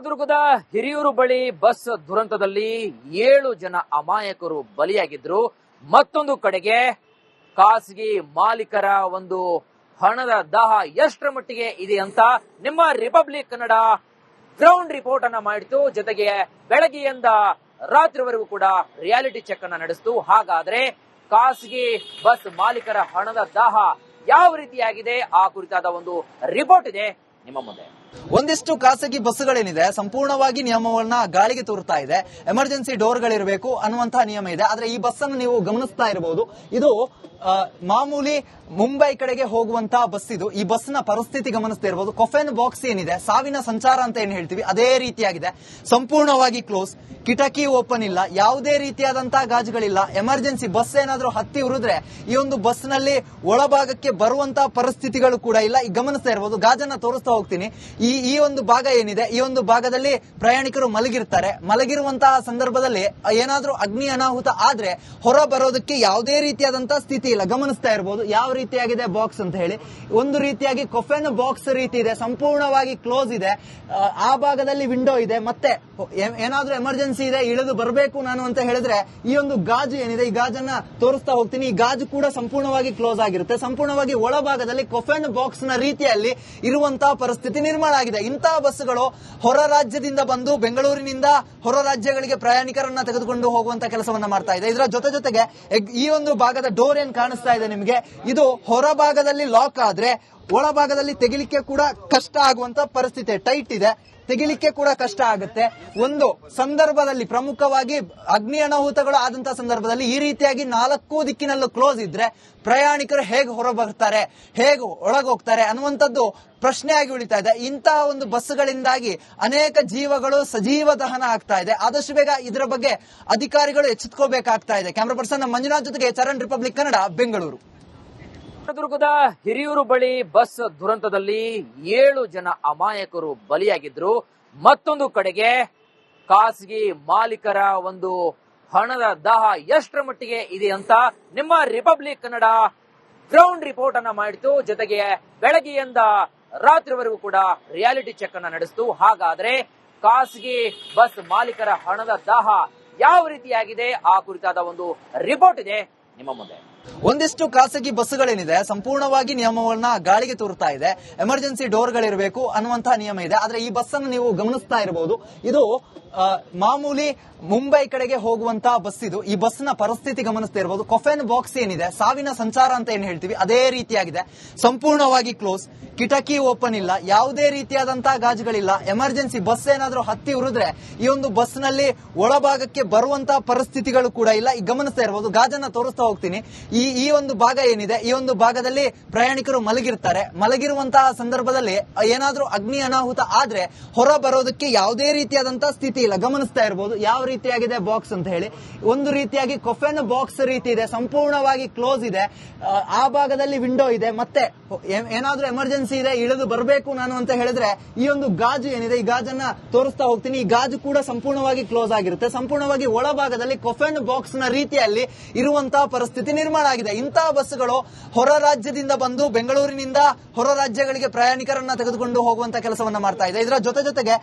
ಚಿತ್ರದುರ್ಗದ ಹಿರಿಯೂರು ಬಳಿ ಬಸ್ ದುರಂತದಲ್ಲಿ 7 ಜನ ಅಮಾಯಕರು ಬಲಿಯಾಗಿದ್ರು. ಮತ್ತೊಂದು ಕಡೆಗೆ ಖಾಸಗಿ ಮಾಲೀಕರ ಒಂದು ಹಣದ ದಾಹ ಎಷ್ಟರ ಮಟ್ಟಿಗೆ ಇದೆ ಅಂತ ನಿಮ್ಮ ರಿಪಬ್ಲಿಕ್ ಕನ್ನಡ ಗ್ರೌಂಡ್ ರಿಪೋರ್ಟ್ ಅನ್ನ ಮಾಡಿತು. ಜೊತೆಗೆ ಬೆಳಗ್ಗೆಯಿಂದ ರಾತ್ರಿವರೆಗೂ ಕೂಡ ರಿಯಾಲಿಟಿ ಚೆಕ್ ಅನ್ನ ನಡೆಸಿತು. ಹಾಗಾದ್ರೆ ಖಾಸಗಿ ಬಸ್ ಮಾಲೀಕರ ಹಣದ ದಾಹ ಯಾವ ರೀತಿಯಾಗಿದೆ ಆ ಕುರಿತಾದ ಒಂದು ರಿಪೋರ್ಟ್ ಇದೆ ನಿಮ್ಮ ಮುಂದೆ. ಒಂದಿಷ್ಟು ಖಾಸಗಿ ಬಸ್ಗಳೇನಿದೆ ಸಂಪೂರ್ಣವಾಗಿ ನಿಯಮವನ್ನ ಗಾಳಿಗೆ ತೋರ್ತಾ ಇದೆ. ಎಮರ್ಜೆನ್ಸಿ ಡೋರ್ಗಳಿರಬೇಕು ಅನ್ನುವಂತಹ ನಿಯಮ ಇದೆ. ಆದ್ರೆ ಈ ಬಸ್ ಅನ್ನು ನೀವು ಗಮನಿಸ್ತಾ ಇರಬಹುದು, ಇದು ಮಾಮೂಲಿ ಮುಂಬೈ ಕಡೆಗೆ ಹೋಗುವಂತಹ ಬಸ್. ಇದು ಈ ಬಸ್ ನ ಪರಿಸ್ಥಿತಿ ಗಮನಿಸ್ತಾ ಇರಬಹುದು. ಕೊಫೆನ್ ಬಾಕ್ಸ್ ಏನಿದೆ, ಸಾವಿನ ಸಂಚಾರ ಅಂತ ಏನ್ ಹೇಳ್ತೀವಿ ಅದೇ ರೀತಿಯಾಗಿದೆ. ಸಂಪೂರ್ಣವಾಗಿ ಕ್ಲೋಸ್, ಕಿಟಕಿ ಓಪನ್ ಇಲ್ಲ, ಯಾವುದೇ ರೀತಿಯಾದಂತಹ ಗಾಜುಗಳಿಲ್ಲ. ಎಮರ್ಜೆನ್ಸಿ ಬಸ್ ಏನಾದ್ರೂ ಹತ್ತಿ ಉರಿದ್ರೆ ಈ ಒಂದು ಬಸ್ ನಲ್ಲಿ ಒಳಭಾಗಕ್ಕೆ ಬರುವಂತಹ ಪರಿಸ್ಥಿತಿಗಳು ಕೂಡ ಇಲ್ಲ. ಈಗ ಗಮನಿಸ್ತಾ ಇರಬಹುದು, ಗಾಜನ್ನ ತೋರಿಸ್ತಾ ಹೋಗ್ತೀನಿ. ಈ ಒಂದು ಭಾಗ ಏನಿದೆ, ಈ ಒಂದು ಭಾಗದಲ್ಲಿ ಪ್ರಯಾಣಿಕರು ಮಲಗಿರ್ತಾರೆ. ಮಲಗಿರುವಂತಹ ಸಂದರ್ಭದಲ್ಲಿ ಏನಾದ್ರೂ ಅಗ್ನಿ ಅನಾಹುತ ಆದ್ರೆ ಹೊರ ಬರೋದಕ್ಕೆ ಯಾವುದೇ ರೀತಿಯಾದಂತಹ ಸ್ಥಿತಿ ಇಲ್ಲ. ಗಮನಿಸ್ತಾ ಇರಬಹುದು ಯಾವ ರೀತಿಯಾಗಿದೆ ಬಾಕ್ಸ್ ಅಂತ ಹೇಳಿ. ಒಂದು ರೀತಿಯಾಗಿ ಕೊಫೆನ್ ಬಾಕ್ಸ್ ರೀತಿ ಇದೆ, ಸಂಪೂರ್ಣವಾಗಿ ಕ್ಲೋಸ್ ಇದೆ. ಆ ಭಾಗದಲ್ಲಿ ವಿಂಡೋ ಇದೆ. ಮತ್ತೆ ಏನಾದ್ರೂ ಎಮರ್ಜೆನ್ಸಿ ಇದೆ, ಇಳಿದು ಬರಬೇಕು ನಾನು ಅಂತ ಹೇಳಿದ್ರೆ ಈ ಒಂದು ಗಾಜು ಏನಿದೆ, ಈ ಗಾಜನ್ನ ತೋರಿಸ್ತಾ ಹೋಗ್ತೀನಿ. ಈ ಗಾಜು ಕೂಡ ಸಂಪೂರ್ಣವಾಗಿ ಕ್ಲೋಸ್ ಆಗಿರುತ್ತೆ. ಸಂಪೂರ್ಣವಾಗಿ ಒಳಭಾಗದಲ್ಲಿ ಕೊಫೆನ್ ಬಾಕ್ಸ್ ನ ರೀತಿಯಲ್ಲಿ ಇರುವಂತಹ ಪರಿಸ್ಥಿತಿ ನಿರ್ಮಾಣ ಆಗಿದೆ. ಇಂತಹ ಬಸ್ಗಳು ಹೊರ ರಾಜ್ಯದಿಂದ ಬಂದು ಬೆಂಗಳೂರಿನಿಂದ ಹೊರ ರಾಜ್ಯಗಳಿಗೆ ಪ್ರಯಾಣಿಕರನ್ನ ತೆಗೆದುಕೊಂಡು ಹೋಗುವಂತ ಕೆಲಸವನ್ನ ಮಾಡ್ತಾ ಇದೆ. ಇದರ ಜೊತೆಗೆ ಈ ಒಂದು ಭಾಗದ ಡೋರ್ ಏನ್ ಕಾಣಿಸ್ತಾ ಇದೆ ನಿಮಗೆ, ಇದು ಹೊರ ಭಾಗದಲ್ಲಿ ಲಾಕ್ ಆದ್ರೆ ಒಳಭಾಗದಲ್ಲಿ ತೆಗಿಲಿಕ್ಕೆ ಕೂಡ ಕಷ್ಟ ಆಗುವಂತ ಪರಿಸ್ಥಿತಿ. ಟೈಟ್ ಇದೆ, ತೆಗಿಲಿಕ್ಕೆ ಕೂಡ ಕಷ್ಟ ಆಗುತ್ತೆ. ಒಂದು ಸಂದರ್ಭದಲ್ಲಿ ಪ್ರಮುಖವಾಗಿ ಅಗ್ನಿ ಅನಾಹುತಗಳು ಆದಂತಹ ಸಂದರ್ಭದಲ್ಲಿ ಈ ರೀತಿಯಾಗಿ 4 ದಿಕ್ಕಿನಲ್ಲೂ ಕ್ಲೋಸ್ ಇದ್ರೆ ಪ್ರಯಾಣಿಕರು ಹೇಗೆ ಹೊರ ಬರ್ತಾರೆ, ಹೇಗೆ ಒಳಗೋಗ್ತಾರೆ ಅನ್ನುವಂಥದ್ದು ಪ್ರಶ್ನೆಯಾಗಿ ಉಳಿತಾ ಇದೆ. ಇಂತಹ ಒಂದು ಬಸ್ಗಳಿಂದಾಗಿ ಅನೇಕ ಜೀವಗಳು ಸಜೀವ ದಹನ ಆಗ್ತಾ ಇದೆ. ಆದಷ್ಟು ಬೇಗ ಇದರ ಬಗ್ಗೆ ಅಧಿಕಾರಿಗಳು ಎಚ್ಚೆತ್ತುಕೋಬೇಕಾಗ್ತಾ ಇದೆ. ಕ್ಯಾಮರಾ ಪರ್ಸನ್ ಮಂಜುನಾಥ್ ಜೊತೆಗೆ ಚರಣ್, ರಿಪಬ್ಲಿಕ್ ಕನ್ನಡ, ಬೆಂಗಳೂರು. ಚಿತ್ರದುರ್ಗದ ಹಿರಿಯೂರು ಬಳಿ ಬಸ್ ದುರಂತದಲ್ಲಿ 7 ಜನ ಅಮಾಯಕರು ಬಲಿಯಾಗಿದ್ರು. ಮತ್ತೊಂದು ಕಡೆಗೆ ಖಾಸಗಿ ಮಾಲೀಕರ ಒಂದು ಹಣದ ದಾಹ ಎಷ್ಟರ ಮಟ್ಟಿಗೆ ಇದೆ ಅಂತ ನಿಮ್ಮ ರಿಪಬ್ಲಿಕ್ ಕನ್ನಡ ಗ್ರೌಂಡ್ ರಿಪೋರ್ಟ್ ಅನ್ನ ಮಾಡಿತು. ಜೊತೆಗೆ ಬೆಳಗ್ಗೆಯಿಂದ ರಾತ್ರಿವರೆಗೂ ಕೂಡ ರಿಯಾಲಿಟಿ ಚೆಕ್ ಅನ್ನ ನಡೆಸಿತು. ಹಾಗಾದ್ರೆ ಖಾಸಗಿ ಬಸ್ ಮಾಲೀಕರ ಹಣದ ದಾಹ ಯಾವ ರೀತಿಯಾಗಿದೆ ಆ ಕುರಿತಾದ ಒಂದು ರಿಪೋರ್ಟ್ ಇದೆ ನಿಮ್ಮ ಮುಂದೆ. ಒಂದಿಷ್ಟು ಖಾಸಗಿ ಬಸ್ಗಳೇನಿದೆ ಸಂಪೂರ್ಣವಾಗಿ ನಿಯಮವನ್ನ ಗಾಳಿಗೆ ತೋರ್ತಾ ಇದೆ. ಎಮರ್ಜೆನ್ಸಿ ಡೋರ್ಗಳಿರಬೇಕು ಅನ್ನುವಂತಹ ನಿಯಮ ಇದೆ. ಆದ್ರೆ ಈ ಬಸ್ ಅನ್ನು ನೀವು ಗಮನಿಸ್ತಾ ಇರಬಹುದು, ಇದು ಮಾಮೂಲಿ ಮುಂಬೈ ಕಡೆಗೆ ಹೋಗುವಂತಹ ಬಸ್. ಇದು ಈ ಬಸ್ ನ ಪರಿಸ್ಥಿತಿ ಗಮನಿಸ್ತಾ ಇರಬಹುದು. ಕೊಫೆನ್ ಬಾಕ್ಸ್ ಏನಿದೆ, ಸಾವಿನ ಸಂಚಾರ ಅಂತ ಏನ್ ಹೇಳ್ತೀವಿ ಅದೇ ರೀತಿಯಾಗಿದೆ. ಸಂಪೂರ್ಣವಾಗಿ ಕ್ಲೋಸ್, ಕಿಟಕಿ ಓಪನ್ ಇಲ್ಲ, ಯಾವುದೇ ರೀತಿಯಾದಂತಹ ಗಾಜುಗಳಿಲ್ಲ. ಎಮರ್ಜೆನ್ಸಿ ಬಸ್ ಏನಾದ್ರೂ ಹತ್ತಿ ಉರಿದ್ರೆ ಈ ಒಂದು ಬಸ್ ನಲ್ಲಿ ಒಳಭಾಗಕ್ಕೆ ಬರುವಂತಹ ಪರಿಸ್ಥಿತಿಗಳು ಕೂಡ ಇಲ್ಲ. ಈಗ ಗಮನಿಸ್ತಾ ಇರಬಹುದು, ಗಾಜನ್ನ ತೋರಿಸ್ತಾ ಹೋಗ್ತೀನಿ. ಈ ಒಂದು ಭಾಗ ಏನಿದೆ, ಈ ಒಂದು ಭಾಗದಲ್ಲಿ ಪ್ರಯಾಣಿಕರು ಮಲಗಿರ್ತಾರೆ. ಮಲಗಿರುವಂತಹ ಸಂದರ್ಭದಲ್ಲಿ ಏನಾದ್ರೂ ಅಗ್ನಿ ಅನಾಹುತ ಆದ್ರೆ ಹೊರ ಬರೋದಕ್ಕೆ ಯಾವುದೇ ರೀತಿಯಾದಂತಹ ಸ್ಥಿತಿ ಇಲ್ಲ. ಗಮನಿಸ್ತಾ ಇರಬಹುದು ಯಾವ ರೀತಿಯಾಗಿದೆ ಬಾಕ್ಸ್ ಅಂತ ಹೇಳಿ. ಒಂದು ರೀತಿಯಾಗಿ ಕೊಫೆನ್ ಬಾಕ್ಸ್ ರೀತಿ ಇದೆ, ಸಂಪೂರ್ಣವಾಗಿ ಕ್ಲೋಸ್ ಇದೆ. ಆ ಭಾಗದಲ್ಲಿ ವಿಂಡೋ ಇದೆ. ಮತ್ತೆ ಏನಾದ್ರೂ ಎಮರ್ಜೆನ್ಸಿ ಇದೆ, ಇಳಿದು ಬರಬೇಕು ನಾನು ಅಂತ ಹೇಳಿದ್ರೆ ಈ ಒಂದು ಗಾಜು ಏನಿದೆ, ಈ ಗಾಜನ್ನ ತೋರಿಸ್ತಾ ಹೋಗ್ತೀನಿ. ಈ ಗಾಜು ಕೂಡ ಸಂಪೂರ್ಣವಾಗಿ ಕ್ಲೋಸ್ ಆಗಿರುತ್ತೆ. ಸಂಪೂರ್ಣವಾಗಿ ಒಳಭಾಗದಲ್ಲಿ ಕೊಫೆನ್ ಬಾಕ್ಸ್ ನ ರೀತಿಯಲ್ಲಿ ಇರುವಂತಹ ಪರಿಸ್ಥಿತಿ ನಿರ್ಮಾಣ ಆಗಿದೆ. ಇಂತಹ ಬಸ್ಗಳು ಹೊರ ರಾಜ್ಯದಿಂದ ಬಂದು ಬೆಂಗಳೂರಿನಿಂದ ಹೊರ ರಾಜ್ಯಗಳಿಗೆ ಪ್ರಯಾಣಿಕರನ್ನ ತೆಗೆದುಕೊಂಡು ಹೋಗುವಂತ ಕೆಲಸವನ್ನ ಮಾಡ್ತಾ ಇದೆ. ಇದರ ಜೊತೆಗೆ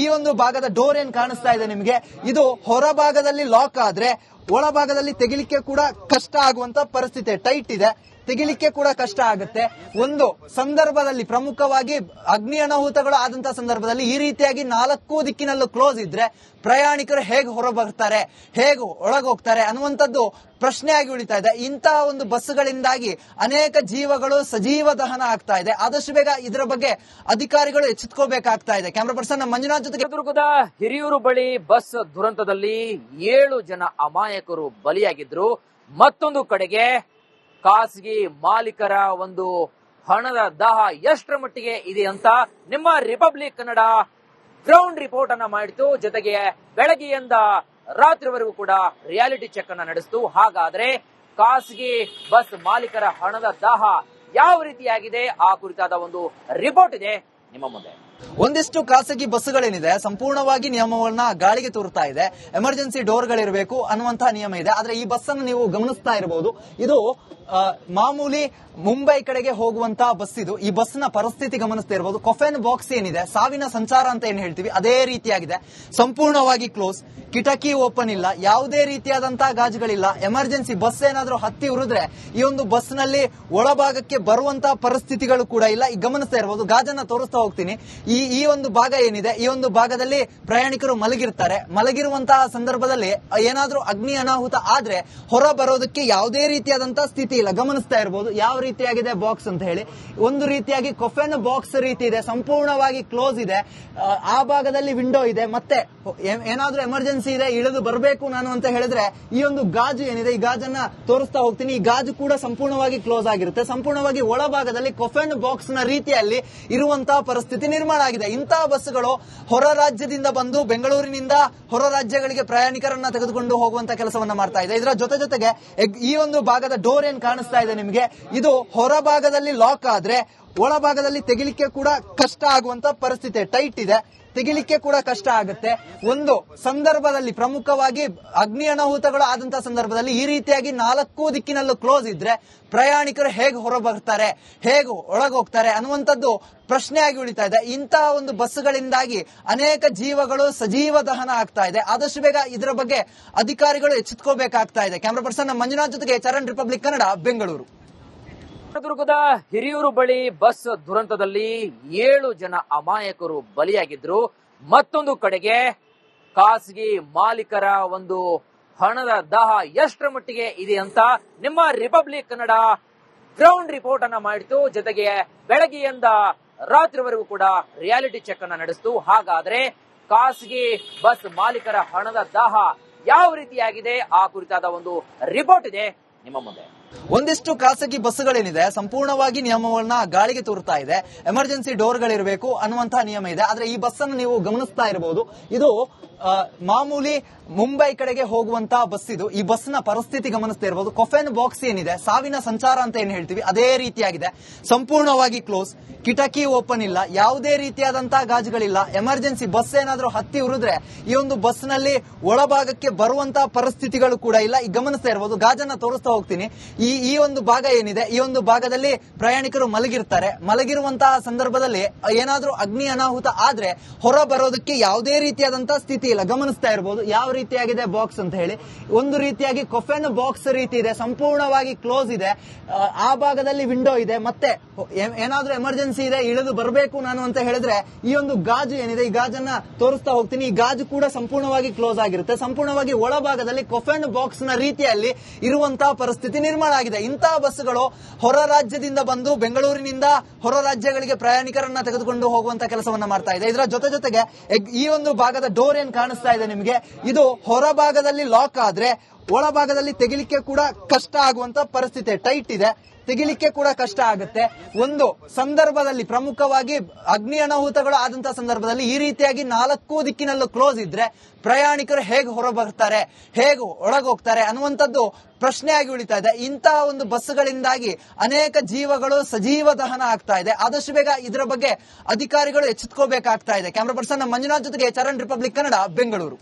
ಈ ಒಂದು ಭಾಗದ ಡೋರ್ ಏನ್ ಕಾಣಿಸ್ತಾ ಇದೆ ನಿಮಗೆ, ಇದು ಹೊರ ಭಾಗದಲ್ಲಿ ಲಾಕ್ ಆದ್ರೆ ಒಳಭಾಗದಲ್ಲಿ ತೆಗಿಲಿಕ್ಕೆ ಕೂಡ ಕಷ್ಟ ಆಗುವಂತ ಪರಿಸ್ಥಿತಿ. ಟೈಟ್ ಇದೆ, ತೆಗಿಲಿಕ್ಕೆ ಕೂಡ ಕಷ್ಟ ಆಗುತ್ತೆ. ಒಂದು ಸಂದರ್ಭದಲ್ಲಿ ಪ್ರಮುಖವಾಗಿ ಅಗ್ನಿ ಅನಾಹುತಗಳು ಆದಂತಹ ಸಂದರ್ಭದಲ್ಲಿ ಈ ರೀತಿಯಾಗಿ 4 ದಿಕ್ಕಿನಲ್ಲೂ ಕ್ಲೋಸ್ ಇದ್ರೆ ಪ್ರಯಾಣಿಕರು ಹೇಗೆ ಹೊರ ಬರ್ತಾರೆ, ಹೇಗೆ ಒಳಗೋಗ್ತಾರೆ ಅನ್ನುವಂಥದ್ದು ಪ್ರಶ್ನೆಯಾಗಿ ಉಳಿತಾ ಇದೆ. ಇಂತಹ ಒಂದು ಬಸ್ಗಳಿಂದಾಗಿ ಅನೇಕ ಜೀವಗಳು ಸಜೀವ ದಹನ ಆಗ್ತಾ ಇದೆ. ಆದಷ್ಟು ಬೇಗ ಇದರ ಬಗ್ಗೆ ಅಧಿಕಾರಿಗಳು ಎಚ್ಚೆತ್ತುಕೋಬೇಕಾಗ್ತಾ ಇದೆ. ಕ್ಯಾಮರಾ ಪರ್ಸನ್ ಮಂಜುನಾಥ್ ಜೊತೆಗೆ. ಚಿತ್ರದುರ್ಗದ ಹಿರಿಯೂರು ಬಳಿ ಬಸ್ ದುರಂತದಲ್ಲಿ 7 ಜನ ಅಮಾಯಕರು ಬಲಿಯಾಗಿದ್ರು. ಮತ್ತೊಂದು ಕಡೆಗೆ ಖಾಸಗಿ ಮಾಲೀಕರ ಒಂದು ಹಣದ ದಾಹ ಎಷ್ಟರ ಮಟ್ಟಿಗೆ ಇದೆ ಅಂತ ನಿಮ್ಮ ರಿಪಬ್ಲಿಕ್ ಕನ್ನಡ ಗ್ರೌಂಡ್ ರಿಪೋರ್ಟ್ ಅನ್ನ ಮಾಡಿತು. ಜೊತೆಗೆ ಬೆಳಗ್ಗೆಯಿಂದ ರಾತ್ರಿವರೆಗೂ ಕೂಡ ರಿಯಾಲಿಟಿ ಚೆಕ್ ಅನ್ನ ನಡೆಸಿತು. ಹಾಗಾದ್ರೆ ಖಾಸಗಿ ಬಸ್ ಮಾಲೀಕರ ಹಣದ ದಾಹ ಯಾವ ರೀತಿಯಾಗಿದೆ ಆ ಕುರಿತಾದ ಒಂದು ರಿಪೋರ್ಟ್ ಇದೆ ನಿಮ್ಮ ಮುಂದೆ. ಒಂದಿಷ್ಟು ಖಾಸಗಿ ಬಸ್ಗಳೇನಿದೆ ಸಂಪೂರ್ಣವಾಗಿ ನಿಯಮವನ್ನ ಗಾಳಿಗೆ ತೋರ್ತಾ ಇದೆ. ಎಮರ್ಜೆನ್ಸಿ ಡೋರ್ಗಳಿರಬೇಕು ಅನ್ನುವಂತಹ ನಿಯಮ ಇದೆ. ಆದ್ರೆ ಈ ಬಸ್ ಅನ್ನು ನೀವು ಗಮನಿಸ್ತಾ ಇರಬಹುದು, ಇದು ಮಾಮೂಲಿ ಮುಂಬೈ ಕಡೆಗೆ ಹೋಗುವಂತಹ ಬಸ್ ಇದು. ಈ ಬಸ್ ನ ಪರಿಸ್ಥಿತಿ ಗಮನಿಸ್ತಾ ಇರಬಹುದು. ಕೊಫೆನ್ ಬಾಕ್ಸ್ ಏನಿದೆ, ಸಾವಿನ ಸಂಚಾರ ಅಂತ ಏನ್ ಹೇಳ್ತೀವಿ ಅದೇ ರೀತಿಯಾಗಿದೆ. ಸಂಪೂರ್ಣವಾಗಿ ಕ್ಲೋಸ್, ಕಿಟಕಿ ಓಪನ್ ಇಲ್ಲ, ಯಾವುದೇ ರೀತಿಯಾದಂತಹ ಗಾಜುಗಳಿಲ್ಲ. ಎಮರ್ಜೆನ್ಸಿ ಬಸ್ ಏನಾದ್ರೂ ಹತ್ತಿ ಉರಿದ್ರೆ ಈ ಒಂದು ಬಸ್ ನಲ್ಲಿ ಒಳಭಾಗಕ್ಕೆ ಬರುವಂತಹ ಪರಿಸ್ಥಿತಿಗಳು ಕೂಡ ಇಲ್ಲ. ಈಗ ಗಮನಿಸ್ತಾ ಇರಬಹುದು, ಗಾಜನ್ನ ತೋರಿಸ್ತಾ ಹೋಗ್ತೀನಿ. ಈ ಒಂದು ಭಾಗ ಏನಿದೆ, ಈ ಒಂದು ಭಾಗದಲ್ಲಿ ಪ್ರಯಾಣಿಕರು ಮಲಗಿರ್ತಾರೆ. ಮಲಗಿರುವಂತಹ ಸಂದರ್ಭದಲ್ಲಿ ಏನಾದ್ರೂ ಅಗ್ನಿ ಅನಾಹುತ ಆದ್ರೆ ಹೊರ ಬರೋದಕ್ಕೆ ಯಾವುದೇ ರೀತಿಯಾದಂತಹ ಸ್ಥಿತಿ ಇಲ್ಲ. ಗಮನಿಸ್ತಾ ಇರಬಹುದು ಯಾವ ರೀತಿಯಾಗಿದೆ ಬಾಕ್ಸ್ ಅಂತ ಹೇಳಿ. ಒಂದು ರೀತಿಯಾಗಿ ಕೊಫೆನ್ ಬಾಕ್ಸ್ ರೀತಿ ಇದೆ, ಸಂಪೂರ್ಣವಾಗಿ ಕ್ಲೋಸ್ ಇದೆ. ಆ ಭಾಗದಲ್ಲಿ ವಿಂಡೋ ಇದೆ. ಮತ್ತೆ ಏನಾದ್ರೂ ಎಮರ್ಜೆನ್ಸಿ ಇದೆ, ಇಳಿದು ಬರಬೇಕು ನಾನು ಅಂತ ಹೇಳಿದ್ರೆ ಈ ಒಂದು ಗಾಜು ಏನಿದೆ, ಈ ಗಾಜನ್ನ ತೋರಿಸ್ತಾ ಹೋಗ್ತೀನಿ. ಈ ಗಾಜು ಕೂಡ ಸಂಪೂರ್ಣವಾಗಿ ಕ್ಲೋಸ್ ಆಗಿರುತ್ತೆ. ಸಂಪೂರ್ಣವಾಗಿ ಒಳಭಾಗದಲ್ಲಿ ಕೊಫೆನ್ ಬಾಕ್ಸ್ ನ ರೀತಿಯಲ್ಲಿ ಇರುವಂತಹ ಪರಿಸ್ಥಿತಿ ನಿರ್ಮಾಣ ಆಗಿದೆ. ಇಂತಹ ಬಸ್ಗಳು ಹೊರ ರಾಜ್ಯದಿಂದ ಬಂದು ಬೆಂಗಳೂರಿನಿಂದ ಹೊರ ರಾಜ್ಯಗಳಿಗೆ ಪ್ರಯಾಣಿಕರನ್ನ ತೆಗೆದುಕೊಂಡು ಹೋಗುವಂತ ಕೆಲಸವನ್ನ ಮಾಡ್ತಾ ಇದೆ. ಇದರ ಜೊತೆಗೆ ಈ ಒಂದು ಭಾಗದ ಡೋರ್ ಏನ್ ಕಾಣಿಸ್ತಾ ಇದೆ ನಿಮಗೆ, ಇದು ಹೊರ ಭಾಗದಲ್ಲಿ ಲಾಕ್ ಆದ್ರೆ ಒಳಭಾಗದಲ್ಲಿ ತೆಗಿಲಿಕ್ಕೆ ಕೂಡ ಕಷ್ಟ ಆಗುವಂತ ಪರಿಸ್ಥಿತಿ. ಟೈಟ್ ಇದೆ, ತೆಗಿಲಿಕ್ಕೆ ಕೂಡ ಕಷ್ಟ ಆಗುತ್ತೆ. ಒಂದು ಸಂದರ್ಭದಲ್ಲಿ ಪ್ರಮುಖವಾಗಿ ಅಗ್ನಿ ಅನಾಹುತಗಳು ಆದಂತಹ ಸಂದರ್ಭದಲ್ಲಿ ಈ ರೀತಿಯಾಗಿ 4 ದಿಕ್ಕಿನಲ್ಲೂ ಕ್ಲೋಸ್ ಇದ್ರೆ ಪ್ರಯಾಣಿಕರು ಹೇಗೆ ಹೊರ ಬರ್ತಾರೆ, ಹೇಗೆ ಒಳಗೋಗ್ತಾರೆ ಅನ್ನುವಂಥದ್ದು ಪ್ರಶ್ನೆಯಾಗಿ ಉಳಿತಾ ಇದೆ. ಇಂತಹ ಒಂದು ಬಸ್ಗಳಿಂದಾಗಿ ಅನೇಕ ಜೀವಗಳು ಸಜೀವ ದಹನ ಆಗ್ತಾ ಇದೆ. ಆದಷ್ಟು ಬೇಗ ಇದರ ಬಗ್ಗೆ ಅಧಿಕಾರಿಗಳು ಎಚ್ಚೆತ್ತುಕೋಬೇಕಾಗ್ತಾ ಇದೆ. ಕ್ಯಾಮರಾ ಪರ್ಸನ್ ಮಂಜುನಾಥ್ ಜೊತೆಗೆ ಚರಣ್, ರಿಪಬ್ಲಿಕ್ ಕನ್ನಡ, ಬೆಂಗಳೂರು. ಚಿತ್ರದುರ್ಗದ ಹಿರಿಯೂರು ಬಳಿ ಬಸ್ ದುರಂತದಲ್ಲಿ 7 ಜನ ಅಮಾಯಕರು ಬಲಿಯಾಗಿದ್ರು. ಮತ್ತೊಂದು ಕಡೆಗೆ ಖಾಸಗಿ ಮಾಲೀಕರ ಒಂದು ಹಣದ ದಾಹ ಎಷ್ಟರ ಮಟ್ಟಿಗೆ ಇದೆ ಅಂತ ನಿಮ್ಮ ರಿಪಬ್ಲಿಕ್ ಕನ್ನಡ ಗ್ರೌಂಡ್ ರಿಪೋರ್ಟ್ ಅನ್ನ ಮಾಡಿತು. ಜೊತೆಗೆ ಬೆಳಗ್ಗೆಯಿಂದ ರಾತ್ರಿವರೆಗೂ ಕೂಡ ರಿಯಾಲಿಟಿ ಚೆಕ್ ಅನ್ನ ನಡೆಸಿತು. ಹಾಗಾದ್ರೆ ಖಾಸಗಿ ಬಸ್ ಮಾಲೀಕರ ಹಣದ ದಾಹ ಯಾವ ರೀತಿಯಾಗಿದೆ ಆ ಕುರಿತಾದ ಒಂದು ರಿಪೋರ್ಟ್ ಇದೆ ನಿಮ್ಮ ಮುಂದೆ. ಒಂದಿಷ್ಟು ಖಾಸಗಿ ಬಸ್ಗಳೇನಿದೆ ಸಂಪೂರ್ಣವಾಗಿ ನಿಯಮವನ್ನ ಗಾಳಿಗೆ ತೋರ್ತಾ ಇದೆ. ಎಮರ್ಜೆನ್ಸಿ ಡೋರ್ಗಳಿರಬೇಕು ಅನ್ನುವಂತಹ ನಿಯಮ ಇದೆ. ಆದ್ರೆ ಈ ಬಸ್ ಅನ್ನು ನೀವು ಗಮನಿಸ್ತಾ ಇರಬಹುದು, ಇದು ಮಾಮೂಲಿ ಮುಂಬೈ ಕಡೆಗೆ ಹೋಗುವಂತಹ ಬಸ್ ಇದು. ಈ ಬಸ್ ನ ಪರಿಸ್ಥಿತಿ ಗಮನಿಸ್ತಾ ಇರಬಹುದು. ಕೊಫೆನ್ ಬಾಕ್ಸ್ ಏನಿದೆ, ಸಾವಿನ ಸಂಚಾರ ಅಂತ ಏನ್ ಹೇಳ್ತೀವಿ ಅದೇ ರೀತಿಯಾಗಿದೆ. ಸಂಪೂರ್ಣವಾಗಿ ಕ್ಲೋಸ್, ಕಿಟಕಿ ಓಪನ್ ಇಲ್ಲ, ಯಾವುದೇ ರೀತಿಯಾದಂತಹ ಗಾಜುಗಳಿಲ್ಲ. ಎಮರ್ಜೆನ್ಸಿ ಬಸ್ ಏನಾದ್ರೂ ಹತ್ತಿ ಉರಿದ್ರೆ ಈ ಒಂದು ಬಸ್ ನಲ್ಲಿ ಒಳಭಾಗಕ್ಕೆ ಬರುವಂತಹ ಪರಿಸ್ಥಿತಿಗಳು ಕೂಡ ಇಲ್ಲ. ಈಗ ಗಮನಿಸ್ತಾ ಇರಬಹುದು, ಗಾಜನ್ನ ತೋರಿಸ್ತಾ ಹೋಗ್ತೀನಿ. ಈ ಒಂದು ಭಾಗ ಏನಿದೆ, ಈ ಒಂದು ಭಾಗದಲ್ಲಿ ಪ್ರಯಾಣಿಕರು ಮಲಗಿರ್ತಾರೆ. ಮಲಗಿರುವಂತಹ ಸಂದರ್ಭದಲ್ಲಿ ಏನಾದ್ರೂ ಅಗ್ನಿ ಅನಾಹುತ ಆದ್ರೆ ಹೊರ ಬರೋದಕ್ಕೆ ಯಾವುದೇ ರೀತಿಯಾದಂತಹ ಸ್ಥಿತಿ ಇಲ್ಲ. ಗಮನಿಸ್ತಾ ಇರಬಹುದು ಯಾವ ರೀತಿಯಾಗಿದೆ ಬಾಕ್ಸ್ ಅಂತ ಹೇಳಿ. ಒಂದು ರೀತಿಯಾಗಿ ಕೊಫೆನ್ ಬಾಕ್ಸ್ ರೀತಿ ಇದೆ, ಸಂಪೂರ್ಣವಾಗಿ ಕ್ಲೋಸ್ ಇದೆ. ಆ ಭಾಗದಲ್ಲಿ ವಿಂಡೋ ಇದೆ. ಮತ್ತೆ ಏನಾದ್ರೂ ಎಮರ್ಜೆನ್ಸಿ ಇದೆ, ಇಳಿದು ಬರಬೇಕು ನಾನು ಅಂತ ಹೇಳಿದ್ರೆ ಈ ಒಂದು ಗಾಜು ಏನಿದೆ, ಈ ಗಾಜನ್ನ ತೋರಿಸ್ತಾ ಹೋಗ್ತೀನಿ. ಈ ಗಾಜು ಕೂಡ ಸಂಪೂರ್ಣವಾಗಿ ಕ್ಲೋಸ್ ಆಗಿರುತ್ತೆ. ಸಂಪೂರ್ಣವಾಗಿ ಒಳಭಾಗದಲ್ಲಿ ಕೊಫೆನ್ ಬಾಕ್ಸ್ ನ ರೀತಿಯಲ್ಲಿ ಇರುವಂತಹ ಪರಿಸ್ಥಿತಿ ನಿರ್ಮಾಣ ಆಗಿದೆ. ಇಂತಹ ಬಸ್ಗಳು ಹೊರ ರಾಜ್ಯದಿಂದ ಬಂದು ಬೆಂಗಳೂರಿನಿಂದ ಹೊರ ರಾಜ್ಯಗಳಿಗೆ ಪ್ರಯಾಣಿಕರನ್ನ ತೆಗೆದುಕೊಂಡು ಹೋಗುವಂತ ಕೆಲಸವನ್ನ ಮಾಡ್ತಾ ಇದೆ. ಇದರ ಜೊತೆಗೆ ಈ ಒಂದು ಭಾಗದ ಡೋರ್ ಏನ್ ಕಾಣಿಸ್ತಾ ಇದೆ ನಿಮಗೆ, ಇದು ಹೊರ ಭಾಗದಲ್ಲಿ ಲಾಕ್ ಆದ್ರೆ ಒಳಭಾಗದಲ್ಲಿ ತೆಗಿಲಿಕ್ಕೆ ಕೂಡ ಕಷ್ಟ ಆಗುವಂತ ಪರಿಸ್ಥಿತಿ. ಟೈಟ್ ಇದೆ, ತೆಗಿಲಿಕ್ಕೆ ಕೂಡ ಕಷ್ಟ ಆಗುತ್ತೆ. ಒಂದು ಸಂದರ್ಭದಲ್ಲಿ ಪ್ರಮುಖವಾಗಿ ಅಗ್ನಿ ಅನಾಹುತಗಳು ಆದಂತಹ ಸಂದರ್ಭದಲ್ಲಿ ಈ ರೀತಿಯಾಗಿ 4 ದಿಕ್ಕಿನಲ್ಲೂ ಕ್ಲೋಸ್ ಇದ್ರೆ ಪ್ರಯಾಣಿಕರು ಹೇಗೆ ಹೊರ ಬರ್ತಾರೆ, ಹೇಗೆ ಒಳಗೋಗ್ತಾರೆ ಅನ್ನುವಂಥದ್ದು ಪ್ರಶ್ನೆಯಾಗಿ ಉಳಿತಾ ಇದೆ. ಇಂತಹ ಒಂದು ಬಸ್ಗಳಿಂದಾಗಿ ಅನೇಕ ಜೀವಗಳು ಸಜೀವ ದಹನ ಆಗ್ತಾ ಇದೆ. ಆದಷ್ಟು ಬೇಗ ಇದರ ಬಗ್ಗೆ ಅಧಿಕಾರಿಗಳು ಎಚ್ಚೆತ್ತುಕೋಬೇಕಾಗ್ತಾ ಇದೆ. ಕ್ಯಾಮರಾ ಪರ್ಸನ್ ಮಂಜುನಾಥ್ ಜೊತೆಗೆ ಚರಣ್, ರಿಪಬ್ಲಿಕ್ ಕನ್ನಡ, ಬೆಂಗಳೂರು.